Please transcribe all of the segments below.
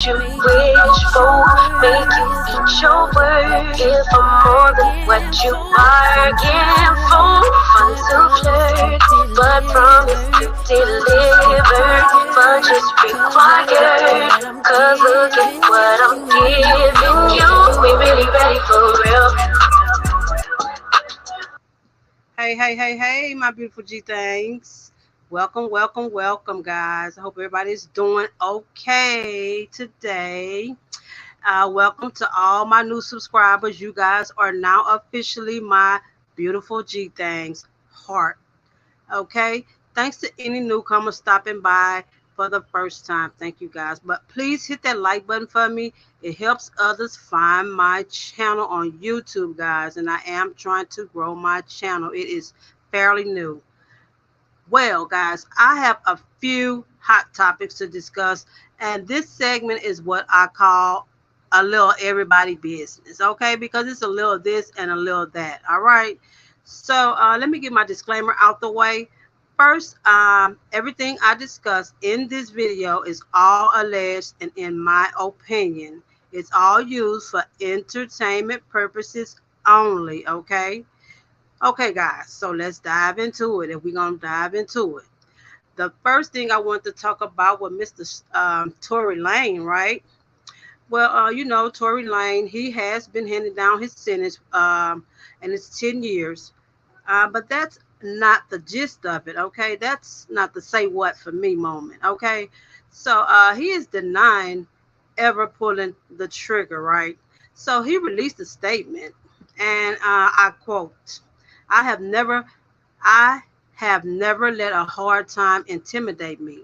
you wish for, make you eat your words. Give them more than what you bargain for. Fun to flirt, but promise to deliver. Budget's required, cause look at what I'm giving you. We really ready for real. Hey, my beautiful G things. Welcome, guys. I hope everybody's doing okay today. Welcome to all my new subscribers. You guys are now officially my beautiful G things heart. Okay. Thanks to any newcomers stopping by for the first time. Thank you guys. But please hit that like button for me. It helps others find my channel on YouTube, guys. And I am trying to grow my channel. It is fairly new. Well, guys, I have a few hot topics to discuss. And this segment is what I call a little everybody business. Okay. Because it's a little this and a little that. All right. So let me get my disclaimer out the way. First, everything I discuss in this video is all alleged and in my opinion. It's all used for entertainment purposes only, okay? Okay, guys, so let's dive into it, and we're going to dive into it. The first thing I want to talk about was Mr. Tory Lane, right? Well, Tory Lane, he has been handing down his sentence, and it's 10 years. But that's not the gist of it, okay? That's not the say what for me moment, okay? So he is denying ever pulling the trigger, right? So he released a statement, and I quote, I have never let a hard time intimidate me.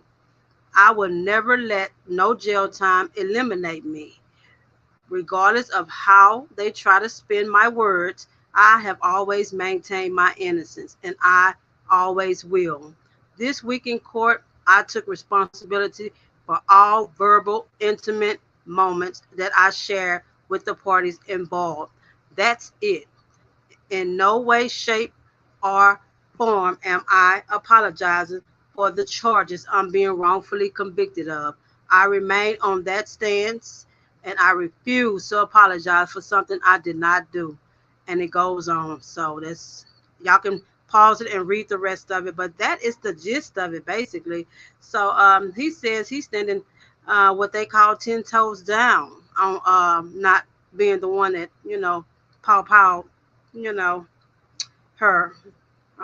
I will never let no jail time eliminate me. Regardless of how they try to spin my words, I have always maintained my innocence, and I always will. This week in court, I took responsibility for all verbal, intimate moments that I share with the parties involved. That's it. In no way, shape, or form am I apologizing for the charges I'm being wrongfully convicted of. I remain on that stance, and I refuse to apologize for something I did not do. And it goes on. So that's, y'all can pause it and read the rest of it. But that is the gist of it, basically. So he says he's standing what they call 10 toes down on not being the one that, pow, her.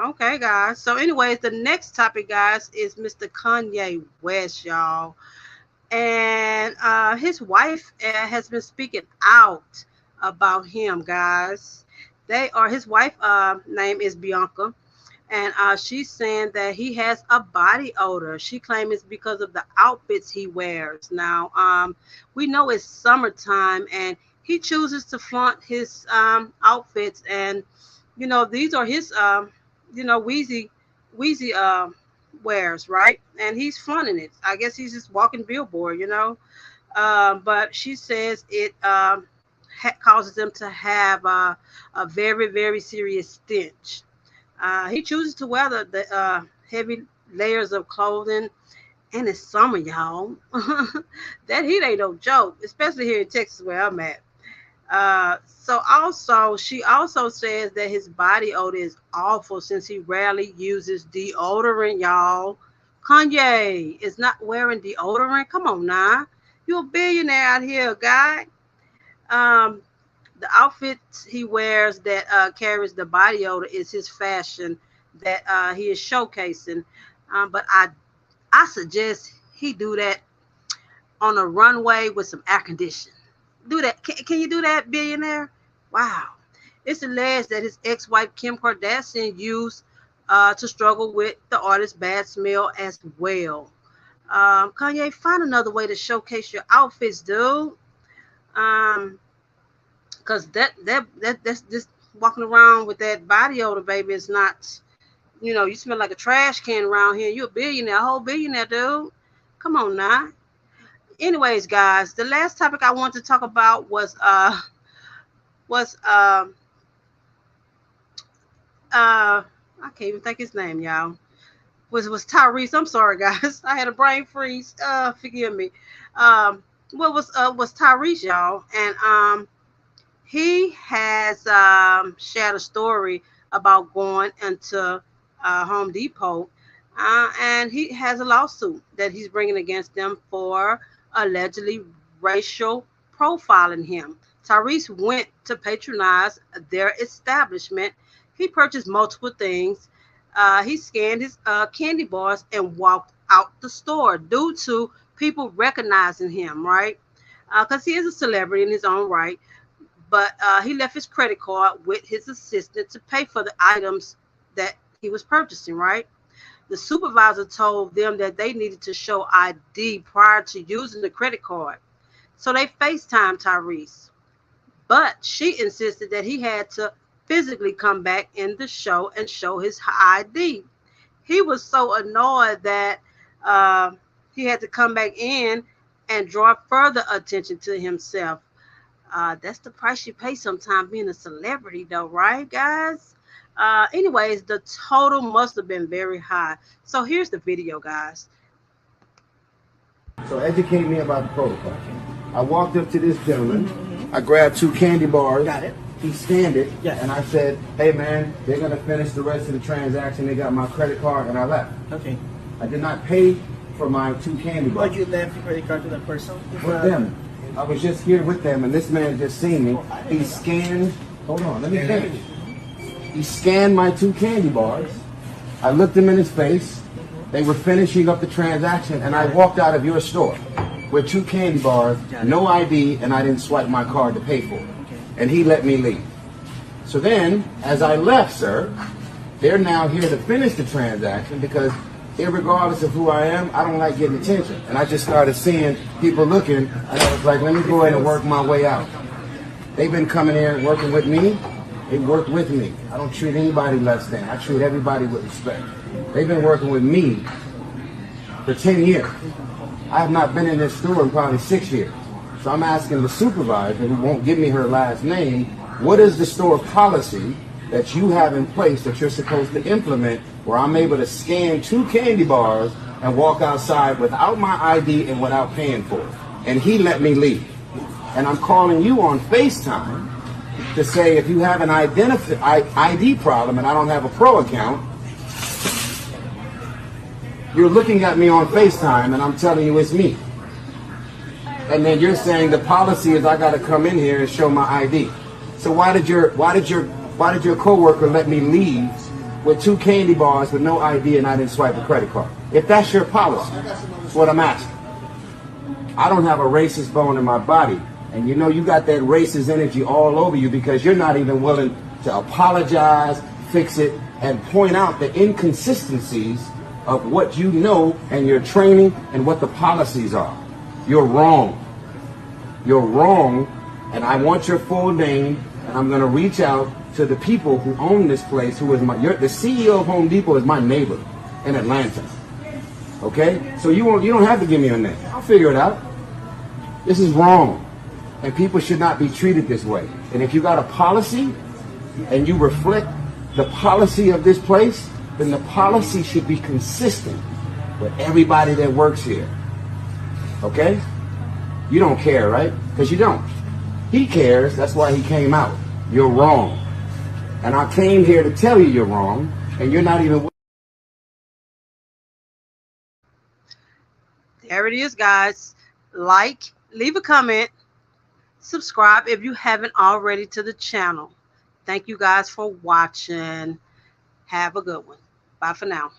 Okay, guys. So anyways, the next topic, guys, is Mr. Kanye West, y'all. And his wife has been speaking out about him, guys. His wife name is Bianca, and she's saying that he has a body odor. She claims it's because of the outfits he wears. Now we know it's summertime, and he chooses to flaunt his outfits, and these are his Wheezy wears, right? And he's flaunting it. I guess he's just walking billboard. But she says it causes them to have a very, very serious stench. He chooses to wear the heavy layers of clothing, and it's summer, y'all. That heat ain't no joke, especially here in Texas where I'm at. She also says that his body odor is awful since he rarely uses deodorant, y'all. Kanye is not wearing deodorant. Come on now. You're a billionaire out here, guy. The outfits he wears that carries the body odor is his fashion that he is showcasing. But I suggest he do that on a runway with some air conditioning. Do that. Can you do that, billionaire? Wow. It's alleged that his ex-wife Kim Kardashian used to struggle with the artist's bad smell as well. Kanye, find another way to showcase your outfits, dude. Because that's just walking around with that body odor, baby. It's not, you smell like a trash can around here. You're a billionaire, a whole billionaire, dude. Come on now. Anyways, guys, the last topic I want to talk about was I can't even think his name, y'all. Was Tyrese. I'm sorry, guys. I had a brain freeze. Forgive me. was Tyrese, y'all, and he has shared a story about going into Home Depot, and he has a lawsuit that he's bringing against them for allegedly racial profiling him. Tyrese went to patronize their establishment. He purchased multiple things. He scanned his candy bars and walked out the store due to people recognizing him, right? Because he is a celebrity in his own right, but he left his credit card with his assistant to pay for the items that he was purchasing, right? The supervisor told them that they needed to show ID prior to using the credit card. So they FaceTimed Tyrese, but she insisted that he had to physically come back in the show and show his ID. He was so annoyed that uh, he had to come back in and draw further attention to himself. That's the price you pay sometimes being a celebrity, though, right, guys? Anyways, the total must have been very high. So here's the video, guys. So educate me about the protocol. I walked up to this gentleman. I grabbed 2 candy bars. Got it. He scanned it, Yes. and I said, "Hey man, they're gonna finish the rest of the transaction. They got my credit card," and I left. Okay. I did not pay for my 2 candy bars. But you left your credit card to that person? With them. I was just here with them, and this man just seen me. He scanned. Hold on, let me finish. He scanned my 2 candy bars. I looked him in his face. They were finishing up the transaction, and I walked out of your store with 2 candy bars, no ID, and I didn't swipe my card to pay for it. And he let me leave. So then, as I left, sir, they're now here to finish the transaction because irregardless of who I am, I don't like getting attention. And I just started seeing people looking, and I was like, let me go ahead and work my way out. They've been coming here and working with me. They work with me. I don't treat anybody less than. I treat everybody with respect. They've been working with me for 10 years. I have not been in this store in probably 6 years. So I'm asking the supervisor, who won't give me her last name, what is the store policy that you have in place that you're supposed to implement where I'm able to scan 2 candy bars and walk outside without my ID and without paying for it? And he let me leave. And I'm calling you on FaceTime to say if you have an ID problem and I don't have a pro account, you're looking at me on FaceTime and I'm telling you it's me. And then you're saying the policy is I got to come in here and show my ID. So why did your coworker let me leave with 2 candy bars with no ID and I didn't swipe a credit card? If that's your policy, that's what I'm asking. I don't have a racist bone in my body. And you know you got that racist energy all over you because you're not even willing to apologize, fix it, and point out the inconsistencies of what you know and your training and what the policies are. You're wrong. You're wrong, and I want your full name, and I'm going to reach out to the people who own this place, who is the CEO of Home Depot is my neighbor in Atlanta. Okay? So you don't have to give me a name. I'll figure it out. This is wrong. And people should not be treated this way. And if you got a policy and you reflect the policy of this place, then the policy should be consistent with everybody that works here. Okay? You don't care, right? Because you don't. He cares. That's why he came out. You're wrong. And I came here to tell you you're wrong, and you're not even... There it is, guys. Like, leave a comment, subscribe if you haven't already to the channel. Thank you guys for watching. Have a good one. Bye for now.